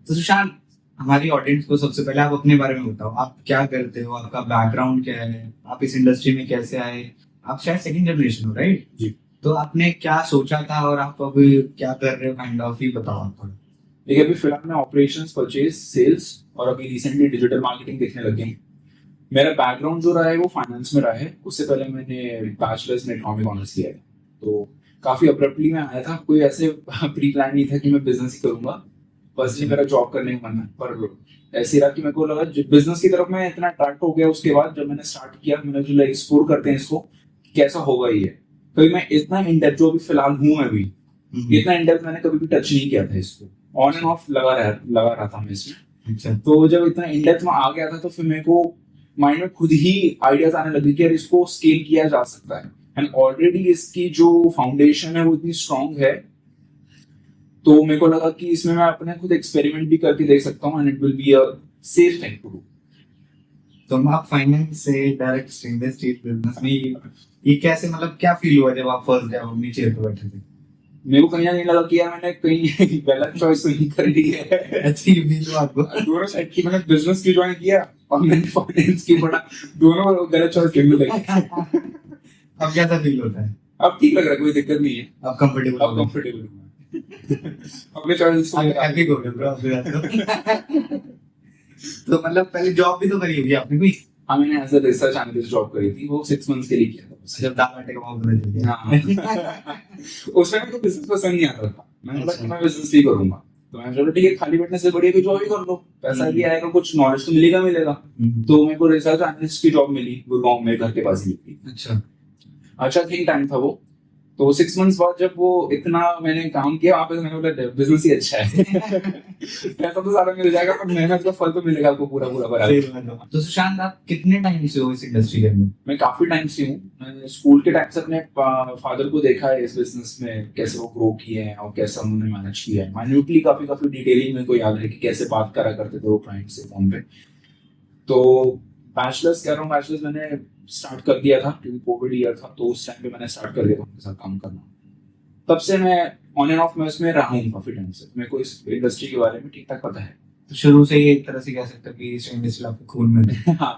तो सुशांत, हमारी ऑडियंस को सबसे पहले आप अपने बारे में बताओ, आप क्या करते हो, आपका बैकग्राउंड क्या है, आप इस इंडस्ट्री में कैसे आए। आप शायद सेकंड जनरेशन हो, राइट? जी। तो आपने क्या सोचा था और आप अभी क्या कर रहे हो, काइंड ऑफ ही बताओ आप थोड़ा। देखिए, अभी फिलहाल मैं ऑपरेशंस, परचेज, सेल्स और अभी रिसेंटली डिजिटल मार्केटिंग देखने लग गया हूँ। मेरा बैकग्राउंड जो रहा है वो फाइनेंस में रहा है। उससे पहले मैंने बैचलर्स में इकोनॉमिक ऑनर्स किया है। तो काफी अब्रप्टली मैं आया था, कोई ऐसे प्री प्लान नहीं था कि मैं बिजनेस ही करूंगा। पर्सनली मेरा जॉब करने का मन है, पर ऐसे रहा कि मेरे को लगा बिजनेस की तरफ मैं इतना अट्रैक्ट हो गया। उसके बाद जब मैंने स्टार्ट किया, मैंने जो एक्सप्लोर करते हैं इसको कैसा होगा ये, कभी मैं इतना इन डेप्थ जो अभी फिलहाल हूँ मैं भी इतना इन डेप्थ मैंने कभी भी टच नहीं किया था इसको। ऑन एंड ऑफ लगा रहा था मैं इसमें। अच्छा। तो जब इतना इन डेप्थ में आ गया था तो फिर मेरे को माइंड में खुद ही आइडियाज आने लगे कि यार इसको स्केल किया जा सकता है। एंड ऑलरेडी इसकी जो फाउंडेशन है वो इतनी स्ट्रांग है, तो मेरे को लगा कि इसमें मैं अपने खुद एक्सपेरिमेंट भी करके देख सकता हूँ and it will be a safe thing to do. तो आप फाइनेंस से डायरेक्ट स्टेनलेस स्टील बिजनेस में ये कैसे, मतलब क्या फील हुआ जब आप फर्स्ट डे अपनी चेयर पे बैठे थे? मेरे को कहीं ना नहीं लगा कि यार मैंने कहीं गलत चॉइस नहीं कर ली है। अच्छी फील हुआ आपको? दोनों साइड की, मैंने बिजनेस की ज्वाइन किया और मैंने फाइनेंस की पढ़ा, दोनों गलत चॉइस लेने लगे। अब कैसा फील होता है? अब ठीक लग रहा है, कोई दिक्कत नहीं है। अब कंफर्टेबल अब कंफर्टेबल हूँ अपने चॉइस को हैप्पी हो गए ब्रो आपके। तो मतलब पहले जॉब भी तो करी होगी आपने कोई? हाँ, मैंने as a research analyst job करी थी, वो 6 मंथ्स के लिए किया था। जब दाल बाटे का भाव पता चल गया। हाँ। उस टाइम तो बिजनेस पसंद नहीं आता था, मैंने बोला कि मैं बिजनेस ही करूंगा। तो मैं चलो ठीक है, खाली बैठने से बढ़िया कोई जॉब ही कर लो, पैसा भी आएगा, कुछ नॉलेज तो मिलेगा। तो मेरे को रिसर्च एनालिस्ट की जॉब मिली, गुड़गांव में, घर के पास ही मिली। अच्छा थिंक टाइम था वो। तो 6 मंथ्स बाद जब वो इतना मैंने काम किया वहां पे, मैंने बोला बिजनेस ही अच्छा है। पैसा तो सारा मिल जाएगा पर मेहनत का फल तो मिलेगा आपको पूरा बराबर। तो सुशांत, आप कितने टाइम से हो इस इंडस्ट्री के अंदर? मैं काफी टाइम से हूँ। मैंने स्कूल के टाइम से अपने फादर को देखा है इस बिजनेस में, कैसे वो ग्रो किए हैं और कैसे उन्होंने मैनेज किया है। माइन्यूटली काफी डिटेलिंग मेरे को याद है कि कैसे बात करा करते थे वो क्लाइंट से फोन पे। तो बैचलर्स मैंने स्टार्ट कर दिया था क्योंकि कोविड ईयर था, तो उस टाइम पे मैंने स्टार्ट कर दिया था उनके साथ काम करना। तब से मैं ऑन एंड ऑफ में इसमें रहा हूँ काफी टाइम से, मेरे को इस इंडस्ट्री के बारे में ठीक ठाक पता है। तो शुरू से ही एक तरह से कह सकते हो कि इस इंडस्ट्री आपके खून में है। हाँ,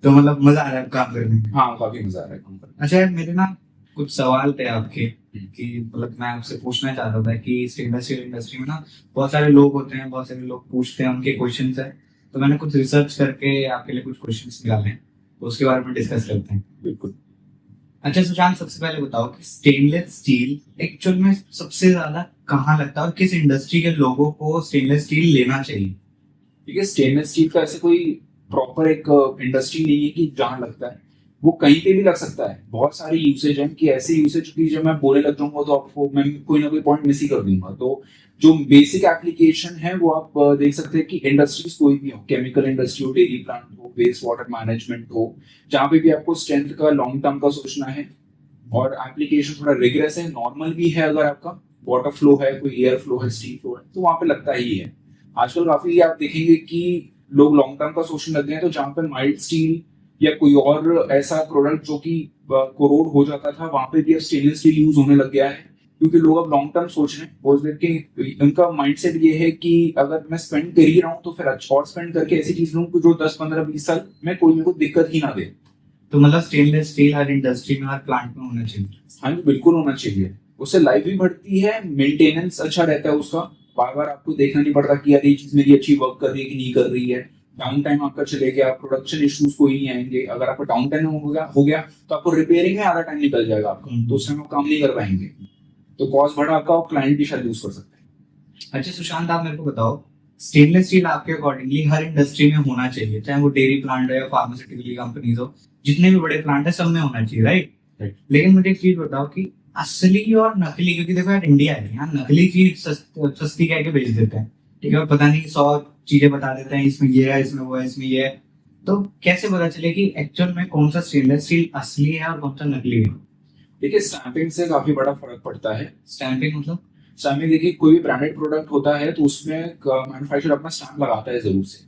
तो मतलब मजा आ रहा है काम करने में? हाँ, काफी मजा आ रहा है काम करने में। अच्छा, मेरे ना कुछ सवाल थे आपके कि मतलब मैं आपसे पूछना चाहता था कि इस इंडस्ट्री में ना बहुत सारे लोग होते हैं, बहुत सारे लोग पूछते हैं, उनके क्वेश्चंस है। तो मैंने कुछ रिसर्च करके आपके लिए कुछ क्वेश्चंस निकाले हैं, तो उसके बारे में डिस्कस करते हैं। बिल्कुल। अच्छा सुशांत, सबसे पहले बताओ कि स्टेनलेस स्टील एक्चुअल में सबसे ज्यादा कहाँ लगता है और किस इंडस्ट्री के लोगों को स्टेनलेस स्टील लेना चाहिए? ठीक है, स्टेनलेस स्टील का ऐसे कोई प्रॉपर एक इंडस्ट्री नहीं है कि जहाँ लगता है, वो कहीं पे भी लग सकता है। बहुत सारी यूसेज है कि ऐसे यूसेज की जब मैं बोलने लग जाऊंगा तो आपको मैं कोई ना कोई पॉइंट मिस ही कर दूंगा। तो जो बेसिक एप्लीकेशन है वो आप देख सकते हैं कि इंडस्ट्रीज कोई भी हो, केमिकल इंडस्ट्री हो, डेयरी प्लांट हो, वेस्ट वाटर मैनेजमेंट हो, जहाँ पे भी आपको स्ट्रेंथ का लॉन्ग टर्म का सोचना है और एप्लीकेशन थोड़ा रिग्रेस है, नॉर्मल भी है, अगर आपका वाटर फ्लो है, कोई एयर फ्लो है, स्टीम फ्लो है, तो वहां पे लगता ही है। आजकल काफी आप देखेंगे कि लोग लॉन्ग टर्म का सोचने लग गए हैं, तो जहाँ पे माइल्ड स्टील या कोई और ऐसा प्रोडक्ट जो कि कोरोड हो जाता था, वहां पे भी अब स्टेनलेस स्टील यूज होने लग गया है, क्योंकि लोग अब लॉन्ग टर्म सोच रहे हैं। और देखिए उनका माइंडसेट ये है कि अगर मैं स्पेंड कर ही रहा हूँ तो फिर अच्छा और स्पेंड करके ऐसी चीज लूँ जो 10-15-20 साल में कोई मेरे को दिक्कत ही ना दे। तो मतलब स्टेनलेस स्टील हर इंडस्ट्री में, हर प्लांट में होना चाहिए? हाँ जी, बिल्कुल होना चाहिए। उससे लाइफ भी बढ़ती है, मेंटेनेंस अच्छा रहता है उसका, बार बार आपको देखना नहीं पड़ता कि यार ये चीज मेरी अच्छी वर्क कर रही है कि नहीं कर रही है। डाउन टाइम आपका चले गया, प्रोडक्शन इश्यूज कोई नहीं आएंगे। अगर आपका डाउन टाइम हो गया तो आपको रिपेयरिंग में आधा टाइम निकल जाएगा आपका, तो उस टाइम आप काम नहीं कर पाएंगे, तो कॉस्ट बढ़ा आपका और क्लाइंट भी शायद लूज कर सकते हैं। अच्छा सुशांत, आप मेरे को बताओ, स्टेनलेस स्टील आपके अकॉर्डिंगली हर इंडस्ट्री में होना चाहिए, चाहे वो डेयरी प्लांट हो या फार्मास्यूटिकल कंपनीज हो, जितने भी बड़े प्लांट है सब में होना चाहिए, राइट? लेकिन मुझे एक चीज बताओ कि असली और नकली, क्योंकि देखो यार इंडिया है, यहाँ नकली चीज सस्ती कह के बेच देते हैं, ठीक है, और पता नहीं 100 चीजें बता देते हैं, इसमें ये है, इसमें वो है, इसमें ये है। तो कैसे पता चले कि एक्चुअल में कौन सा स्टेनलेस स्टील असली है और कौन सा नकली है? देखिए, स्टैंपिंग से काफी बड़ा फर्क पड़ता है। स्टैंपिंग मतलब? स्टैंपिंग देखिए, कोई भी ब्रांडेड प्रोडक्ट होता है तो उसमें मैन्युफैक्चरर अपना स्टैंप लगाता है जरूर से।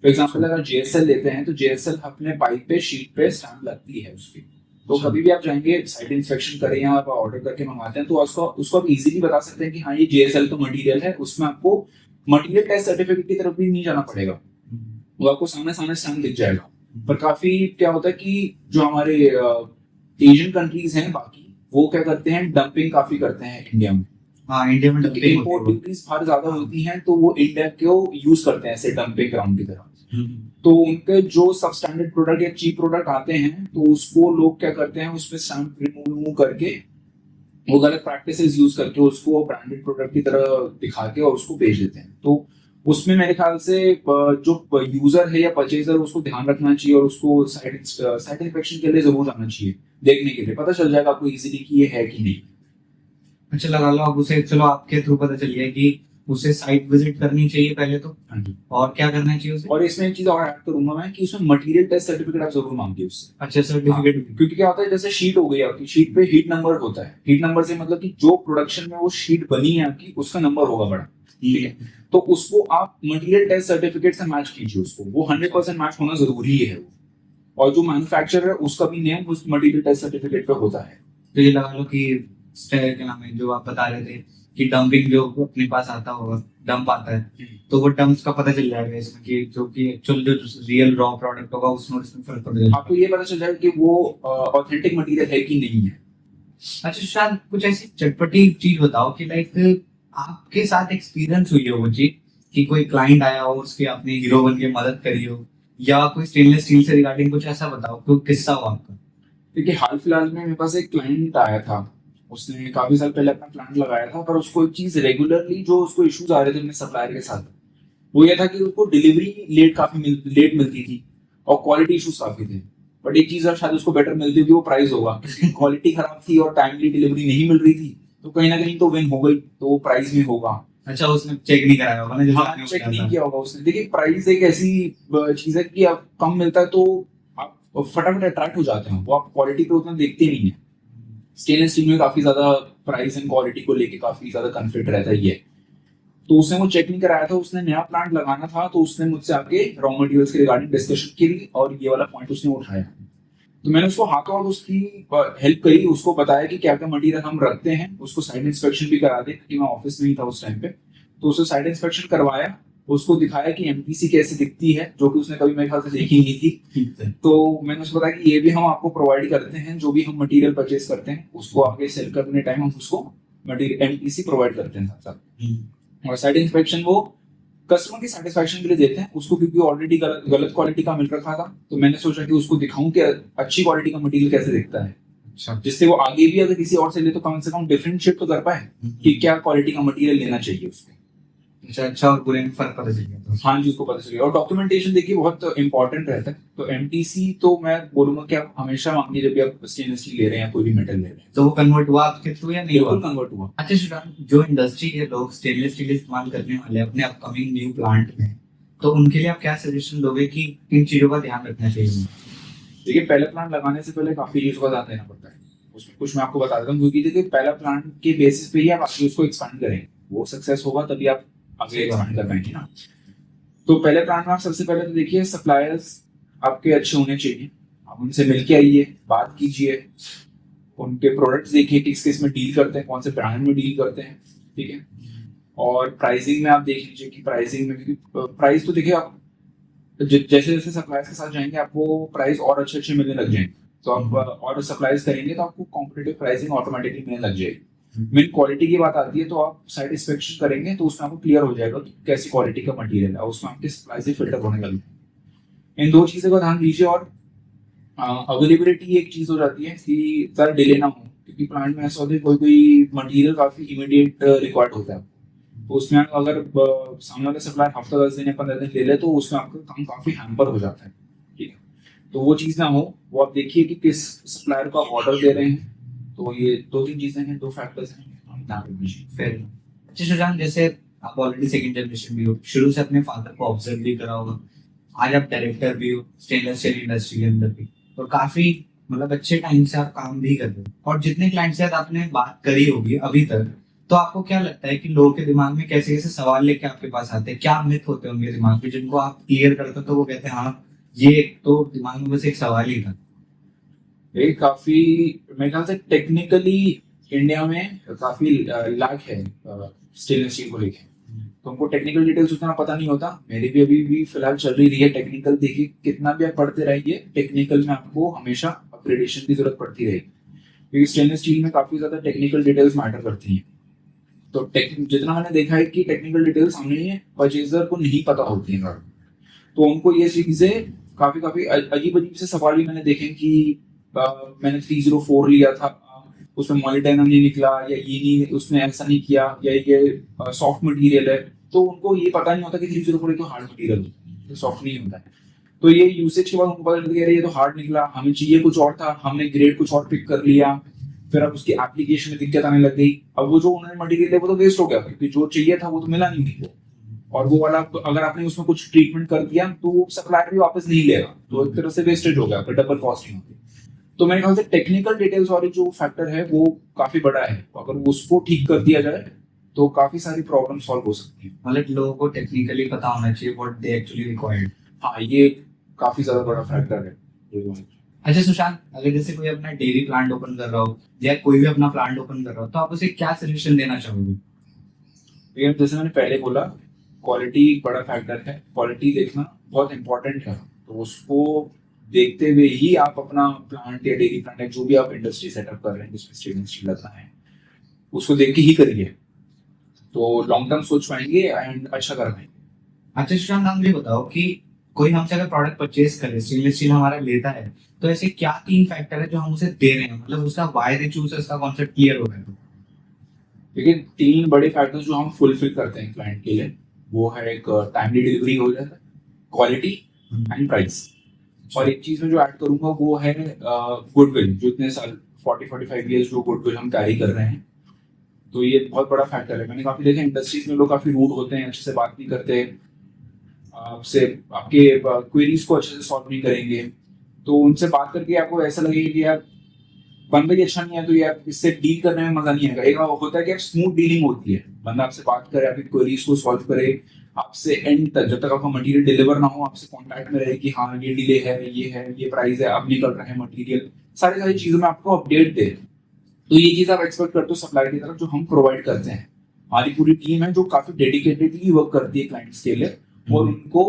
फॉर एग्जाम्पल अगर JSL लेते हैं तो JSL अपने पाइप पे, शीट पे स्टैंप लगती है उसकी। तो अच्छा। कभी भी आप जाएंगे साइट इंस्पेक्शन करें या आप ऑर्डर करके मंगवाते हैं तो उसको उसको आप इजीली बता सकते हैं कि हाँ ये JSL तो मटेरियल है, उसमें आपको मटेरियल टेस्ट सर्टिफिकेट की तरफ भी नहीं जाना पड़ेगा, वो आपको सामने सामने स्टैम्प दिख जाएगा। पर काफी क्या होता है कि जो हमारे एशियन कंट्रीज हैं बाकी, वो क्या करते हैं, डंपिंग काफी करते हैं इंडिया में। हाँ, इंडिया में क्योंकि डंपिंग इम्पोर्ट होती है ड्यूटीज बाहर ज्यादा होती हैं तो वो इंडिया को यूज करते हैं ऐसे डंपिंग ग्राउंड की तरह। बहुत। तो उनके जो सब स्टैंडर्ड प्रोडक्ट या चीप प्रोडक्ट आते हैं तो उसको लोग क्या करते हैं, उसमें स्टैम्प रिमूव करके वो गलत प्रैक्टिसेस यूज करके उसको ब्रांडेड प्रोडक्ट की तरह दिखा के और उसको बेच देते हैं। तो उसमें मेरे ख्याल से जो यूजर है या परचेजर उसको ध्यान रखना चाहिए और उसको साइट इंस्पेक्शन के लिए जरूर जाना चाहिए, देखने के लिए पता चल जाएगा आपको इजीली कि ये है कि नहीं। अच्छा, लगा लो अब उसे, चलो आपके थ्रू पता चल गया कि उसे साइट विजिट करनी चाहिए पहले तो, हाँ जी। और क्या करना चाहिए उसे? और इसमें एक चीज और ऐड करूंगा मैं कि उसमें मटेरियल टेस्ट सर्टिफिकेट आप जरूर मांगिए उससे। अच्छा, सर्टिफिकेट भी। क्योंकि क्या होता है, जैसे शीट हो गई आपकी, शीट पे हीट नंबर होता है, हीट नंबर से मतलब कि जो प्रोडक्शन में वो शीट बनी है आपकी उसका नंबर होगा बड़ा, ठीक है। तो उसको आप मटेरियल टेस्ट सर्टिफिकेट से मैच कीजिए, उसको वो 100% मैच होना जरूरी है वो। और जो मैन्युफैक्चरर है उसका भी नेम उस मटेरियल टेस्ट सर्टिफिकेट पे होता है। तो ये लगा लो कि क्या नाम है जो आप बता रहे थे कि डंपिंग जो अपने पास आता होगा, डंप आता है, तो वो डंप्स का पता चल जाएगा इसमें कि जो कि एक्चुअल जो रियल रॉ प्रोडक्ट होगा उसमें उसमें फर्क पड़ जाएगा। आपको ये पता चल जाएगा कि वो ऑथेंटिक मटेरियल है कि नहीं है। अच्छा, शायद कुछ ऐसी चटपटी चीज बताओ कि लाइक आपके साथ एक्सपीरियंस हुई हो वो चीज, कि कोई क्लाइंट आया हो, उसके आपने हीरो बन के मदद करी हो, या कोई स्टेनलेस स्टील से रिगार्डिंग कुछ ऐसा बताओ, कोई किस्सा हो आपका। देखिए हाल फिलहाल में मेरे पास एक क्लाइंट आया था, उसने काफी साल पहले अपना प्लांट लगाया था, पर उसको एक चीज रेगुलरली जो उसको इश्यूज आ रहे थे अपने सप्लायर के साथ, वो ये था कि उसको डिलीवरी लेट मिलती थी और क्वालिटी इश्यूज काफी थे। बट एक चीज और शायद उसको बेटर मिलती होगी, वो प्राइस होगा। क्वालिटी खराब थी और टाइमली डिलीवरी नहीं मिल रही थी, तो कहीं ना कहीं तो विन हो गई, तो वो प्राइस में होगा। अच्छा, उसने चेक नहीं कराया होगा ना, जैसे हाँ, आपने चेक बताया नहीं था। किया होगा उसने। देखिए प्राइस एक ऐसी चीज है कि आप कम मिलता है तो आप फटाफट अट्रैक्ट हो जाते हैं, वो आप क्वालिटी पे उतना देखते नहीं है। स्टेनलेस स्टील में काफी ज्यादा प्राइस एंड क्वालिटी को लेके काफी ज्यादा कॉन्फ्लिक्ट रहता है ये। तो उसने वो चेक नहीं कराया था, उसने नया प्लांट लगाना था, तो उसने मुझसे आके रॉ मटेरियल्स के रिगार्डिंग डिस्कशन की और ये वाला पॉइंट उसने उठाया। तो मैंने उसको हाथों हाथ उसकी हेल्प करी, उसको बताया कि क्या क्या मटेरियल हम रखते हैं, उसको साइट इंस्पेक्शन भी करा दे, क्योंकि मैं ऑफिस में ही था उस टाइम पे। तो उसने साइट इंस्पेक्शन करवाया, उसको दिखाया कि एमटीसी कैसे दिखती है, जो कि उसने कभी मेरे ख्याल से देखी नहीं थी। तो मैंने उसको बताया कि ये भी हम आपको प्रोवाइड करते हैं, जो भी हम मटेरियल परचेज करते हैं उसको आगे सेल करने टाइम हम उसको मटेरियल एमटीसी प्रोवाइड करते हैं साथ साथ। और साइट इंस्पेक्शन वो कस्टमर की सेटिस्फेक्शन के लिए देते हैं उसको, क्योंकि ऑलरेडी गलत क्वालिटी का मिल रखा था। तो मैंने सोचा कि उसको दिखाऊं कि अच्छी क्वालिटी का मटेरियल कैसे दिखता है, अच्छा, जिससे वो आगे भी अगर किसी और से ले तो कम से कम डिफरेंशिएट तो कर पाए कि क्या क्वालिटी का मटेरियल लेना चाहिए उसको। अच्छा और बुरे में फर्क पता चल गया तो। हाँ जी, उसको पता चलिए। और डॉक्यूमेंटेशन देखिए बहुत इंपॉर्टेंट रहता है। तो एमटीसी तो मैं बोलूंगा कि आप हमेशा मांगिए जब भी आप स्टेनलेस स्टील ले रहे हैं या कोई भी मेटल ले रहे हैं। तो वो कन्वर्ट हुआ आपके थ्रू या नहीं हुआ? बिल्कुल कन्वर्ट हुआ। अच्छा श्रीराम, जो इंडस्ट्री के लोग स्टेनलेस स्टील इस्तेमाल करने वाले हैं अपने अपकमिंग न्यू प्लांट में, तो उनके लिए आप क्या सजेशन दोगे कि किन चीजों का ध्यान रखना चाहिए उन्हें? देखिए पहले प्लांट लगाने से पहले काफी चीजों का ध्यान देना पड़ता है, उसमें कुछ मैं आपको बता देता हूँ। क्योंकि देखिए पहला प्लांट के बेसिस पे ही आप आगे उसको एक्सपांड करेंगे, वो सक्सेस होगा तभी आप आगे एक्सपांड कर पाएंगे ना। तो पहले प्लांट में आप सबसे पहले तो देखिए सप्लायर्स आपके अच्छे होने चाहिए, आप उनसे मिलके आइए, बात कीजिए, उनके प्रोडक्ट्स देखिए किस किस में डील करते हैं, कौन से ब्रांड में डील करते हैं, ठीक है। और प्राइसिंग में आप देख लीजिए कि प्राइसिंग में, क्योंकि प्राइस तो देखिए आप जैसे जैसे सप्लायर्स के साथ जाएंगे आपको प्राइस और अच्छे अच्छे मिलने लग जाएंगे। तो आप और सप्लाईज करेंगे तो आपको कॉम्पिटिटिव प्राइसिंग ऑटोमेटिकली मिलने लग जाएगी। मेन क्वालिटी की बात आती है तो आप साइट इंस्पेक्शन करेंगे तो उसमें आपको क्लियर हो जाएगा कि कैसी क्वालिटी का मटेरियल है, उसमें आपके सप्लाई से फिल्टर होने लगे। इन दो चीजों का ध्यान दीजिए। और अवेलेबिलिटी एक चीज हो जाती है कि सर डिले ना हो, क्योंकि प्लांट में ऐसा होता है कोई कोई मटेरियल काफी इमीडिएट रिक्वायर्ड होता है, तो उसमें अगर सामने वाले सप्लायर हफ्ता 10 दिन या 15 दिन ले ले तो उसमें आपका काम काफी हैम्पर हो जाता है, ठीक है। तो वो चीज ना हो, वो आप देखिए कि किस सप्लायर को आप ऑर्डर दे रहे हैं। तो ये दो तीन चीजें हैं, दो फैक्टर्स हैं, हम ध्यान रखिए। फिर अच्छा सुजान, जैसे आप ऑलरेडी सेकंड जनरेशन भी हो, शुरू से अपने फादर को ऑब्जर्व भी करा होगा, आज आप डायरेक्टर भी हो स्टेनलेस स्टील इंडस्ट्री के अंदर भी, और काफी मतलब अच्छे टाइम से आप काम भी कर रहे हो, और जितने क्लाइंट से आपने बात करी होगी अभी तक, तो आपको क्या लगता है कि लोगों के दिमाग में कैसे कैसे सवाल लेके आपके पास आते हैं, क्या मिथ होते हैं उनके दिमाग में जिनको आप क्लियर करते हो तो वो कहते हैं हाँ ये तो दिमाग में बस एक सवाल ही था? ये काफी मेरे ख्याल से टेक्निकली इंडिया में काफी लैक है स्टेनलेस स्टील को लेके। तो उनको टेक्निकल डिटेल्स उतना पता नहीं होता। मेरी भी अभी भी फिलहाल चल रही है टेक्निकल। देखिए कितना भी आप पढ़ते रहिए, टेक्निकल में आपको हमेशा अपग्रेडेशन की जरूरत पड़ती रहेगी, क्योंकि स्टेनलेस स्टील में काफी ज्यादा टेक्निकल डिटेल्स मैटर करती हैं। तो जितना मैंने देखा है कि टेक्निकल डिटेल्स हमें परचेजर को नहीं पता होती हैं, तो उनको ये चीजें काफी काफी अजीब अजीब से सवाल भी मैंने देखे कि मैंने 304 लिया था, उसमें मॉलिटाइनम नहीं निकला, या ये नहीं, उसने ऐसा नहीं किया, या ये सॉफ्ट मटेरियल है। तो उनको ये पता नहीं होता कि 304 तो हार्ड मटेरियल है, सॉफ्ट नहीं होता है। तो ये यूसेज के बाद उनको पता चलता है ये तो हार्ड निकला, हमें चाहिए कुछ और था, हमने ग्रेड कुछ और पिक कर लिया, फिर अब उसकी एप्लीकेशन में दिक्कत आने लग गई। अब वो जो उन्होंने मटेरियल है वो तो वेस्ट हो गया, क्योंकि जो चाहिए था वो तो मिला नहीं। और वो वाला अगर आपने उसमें कुछ ट्रीटमेंट कर दिया तो सप्लायर भी वापस नहीं लेगा, तो एक तरह से वेस्टेज हो गया, फिर डबल कॉस्ट नहीं होगी। तो मेरे ख्याल से टेक्निकल डिटेल्स वाली जो फैक्टर है वो काफी बड़ा है। अगर उसको ठीक कर दिया जाए तो काफी सारी प्रॉब्लम सॉल्व हो सकती है। मतलब लोगों को टेक्निकली पता होना चाहिए व्हाट दे एक्चुअली रिक्वायर्ड। हाँ, ये काफी ज्यादा बड़ा फैक्टर है। अच्छा सुशांत, अगर जैसे कोई अपना डेयरी प्लांट ओपन कर रहा हो या कोई भी अपना प्लांट ओपन कर रहा हो, तो आप उसे क्या सजेशन देना चाहोगे? जैसे मैंने पहले बोला, क्वालिटी एक बड़ा फैक्टर है, क्वालिटी देखना बहुत इंपॉर्टेंट है। तो उसको देखते हुए ही आप अपना प्लांट या डेयरी प्लांट या जो भी आप इंडस्ट्री सेटअप कर रहे हैं जिसमें स्टेनलेस स्टील लगा है, उसको देख के ही करिए, तो लॉन्ग टर्म सोच पाएंगे एंड अच्छा कर पाएंगे। अच्छा सुशांत, हम ये बताओ कि कोई हमसे अगर प्रोडक्ट परचेज करे, स्टेनलेस स्टील हमारा लेता है, तो ऐसे क्या 3 फैक्टर है जो हम उसे दे रहे हैं, मतलब उसका व्हाई दे चूज, इसका कॉन्सेप्ट क्लियर हो गया तो? लेकिन 3 बड़े फैक्टर्स जो हम फुलफिल करते हैं क्लाइंट के लिए, वो है एक टाइमली डिलीवरी हो जाता है, क्वालिटी एंड प्राइस। और एक चीज में जो ऐड करूंगा वो है गुडविल। जो इतने साल 40-45 ईयर्स जो गुडविल हम कैरी कर रहे हैं, तो ये बहुत बड़ा फैक्टर है। मैंने काफी देखा इंडस्ट्रीज में लोग काफी रूड होते हैं, अच्छे से बात नहीं करते, आपसे आपके क्वेरीज को अच्छे से सॉल्व नहीं करेंगे। तो उनसे बात करके आपको ऐसा लगेगा कि यार बंदा ही अच्छा नहीं है, तो यार इससे डील करने में मजा नहीं आएगा। एक होता है कि स्मूथ डीलिंग होती है, बंदा आपसे बात करे, आपकी क्वेरीज को सॉल्व करे, आपसे एंड तक जब तक आपका मटेरियल डिलीवर ना हो आपसे कांटेक्ट में रहे कि हाँ ये डिले है, ये प्राइस है, अब निकल रहा है मटेरियल, सारी चीजों में आपको अपडेट दे। तो ये चीज आप एक्सपेक्ट करते हो सप्लायर की तरफ, जो हम प्रोवाइड करते हैं। हमारी पूरी टीम है जो काफी डेडिकेटेडली वर्क करती है क्लाइंट्स के लिए, और उनको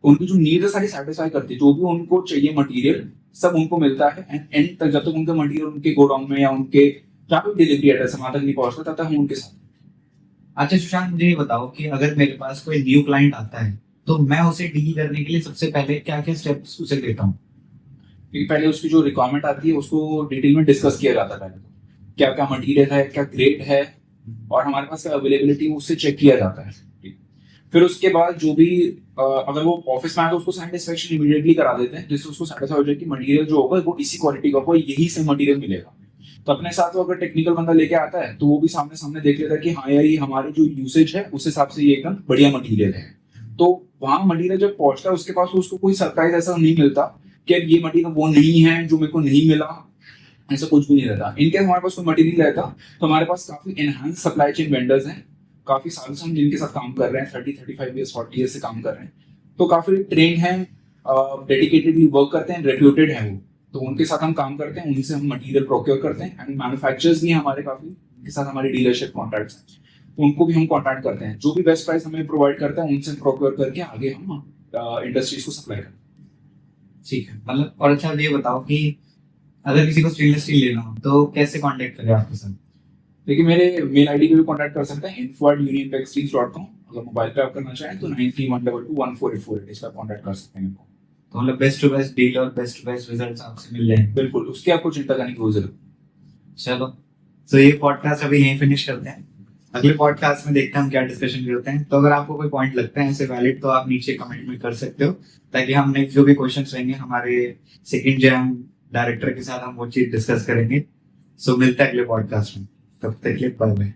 उनकी जो नीड है सारी सेटिस्फाई करती है। जो भी उनको चाहिए मटेरियल सब उनको मिलता है, एंड एंड तक जब तक उनका मटेरियल उनके गोडाउन में या उनके जहाँ पे डिलीवरी एड्रेस वहां तक नहीं पहुंचता, तब तक हम उनके साथ। अच्छा सुशांत, मुझे ये बताओ कि अगर मेरे पास कोई न्यू क्लाइंट आता है, तो मैं उसे डील करने के लिए सबसे पहले क्या क्या स्टेप्स उसे देता हूँ? क्योंकि पहले उसकी जो रिक्वायरमेंट आती है उसको डिटेल में डिस्कस किया जाता है। पहले तो क्या क्या मटेरियल है, क्या ग्रेड है, और हमारे पास क्या अवेलेबिलिटी, उससे चेक किया जाता है। फिर उसके बाद जो भी अगर वो ऑफिस में आए तो उसको सैटिस्फैक्शन इमीडिएटली करा देते हैं, जिससे उसको सेटिस्फाई हो जाए कि मटेरियल जो होगा वो इसी क्वालिटी का होगा, यही से मटेरियल मिलेगा। तो अपने साथ वो अगर टेक्निकल बंदा लेके आता है तो वो भी सामने सामने देख लेता है कि हाँ यार ये हमारी जो यूसेज है उस हिसाब से ये एकदम बढ़िया मटेरियल है। तो वहां मटेरियल जब पहुंचता है उसके पास, उसको कोई सरप्राइज ऐसा नहीं मिलता कि ये मटेरियल वो नहीं है जो मेरे को नहीं मिला, ऐसा कुछ भी नहीं रहता। इनकेस हमारे पास कोई मटेरियल रहता तो हमारे पास काफी एनहांस सप्लाई चेन वेंडर्स हैं, काफी सालों से हम जिनके साथ काम कर रहे हैं, 30-35 ईयर्स 40 ईयर्स से काम कर रहे हैं, तो काफी ट्रेंड हैं, डेडिकेटेडली वर्क करते हैं, रेप्यूटेड हैं वो। तो उनके साथ हम काम करते हैं, उनसे हम मटेरियल प्रोक्योर करते हैं, एंड मैन्युफैक्चरर्स भी हैं हमारे काफी, उनके साथ हमारी डीलरशिप कॉन्ट्रैक्ट्स हैं, तो उनको भी हम कॉन्टैक्ट करते हैं। जो भी बेस्ट प्राइस हमें प्रोवाइड करता है उनसे प्रोक्योर करके आगे हम इंडस्ट्रीज को सप्लाई करते हैं। ठीक है, मतलब और अच्छा ये बताओ कि अगर किसी को स्टेनलेस स्टील लेना हो तो कैसे कांटेक्ट करें आपके साथ? देखिए मेरे मेल आईडी पे भी कॉन्टैक्ट कर सकते हैं, info@unionpexsteels.com। अगर मोबाइल पे आप करना चाहें तो 9312214848 इस पर कॉन्टैक्ट कर सकते हैं। तो मतलब बेस्ट टू बेस्ट डील और बेस्ट टू बेस्ट रिजल्ट्स आपसे मिल जाएंगे। बिल्कुल, उसकी आपको चिंता करने की कोई जरूरत नहीं। चलो, तो ये पॉडकास्ट अभी यहीं फिनिश करते हैं। अगले पॉडकास्ट में देखते हैं हम क्या डिस्कशन करते हैं। तो अगर आपको कोई पॉइंट लगता है ऐसे वैलिड तो आप नीचे कमेंट में कर सकते हो, ताकि हम नेक्स्ट जो भी क्वेश्चंस रहेंगे हमारे सेकंड जैम डायरेक्टर के साथ हम वो चीज डिस्कस करेंगे। सो मिलते हैं अगले पॉडकास्ट में, तब तक के लिए बाय बाय।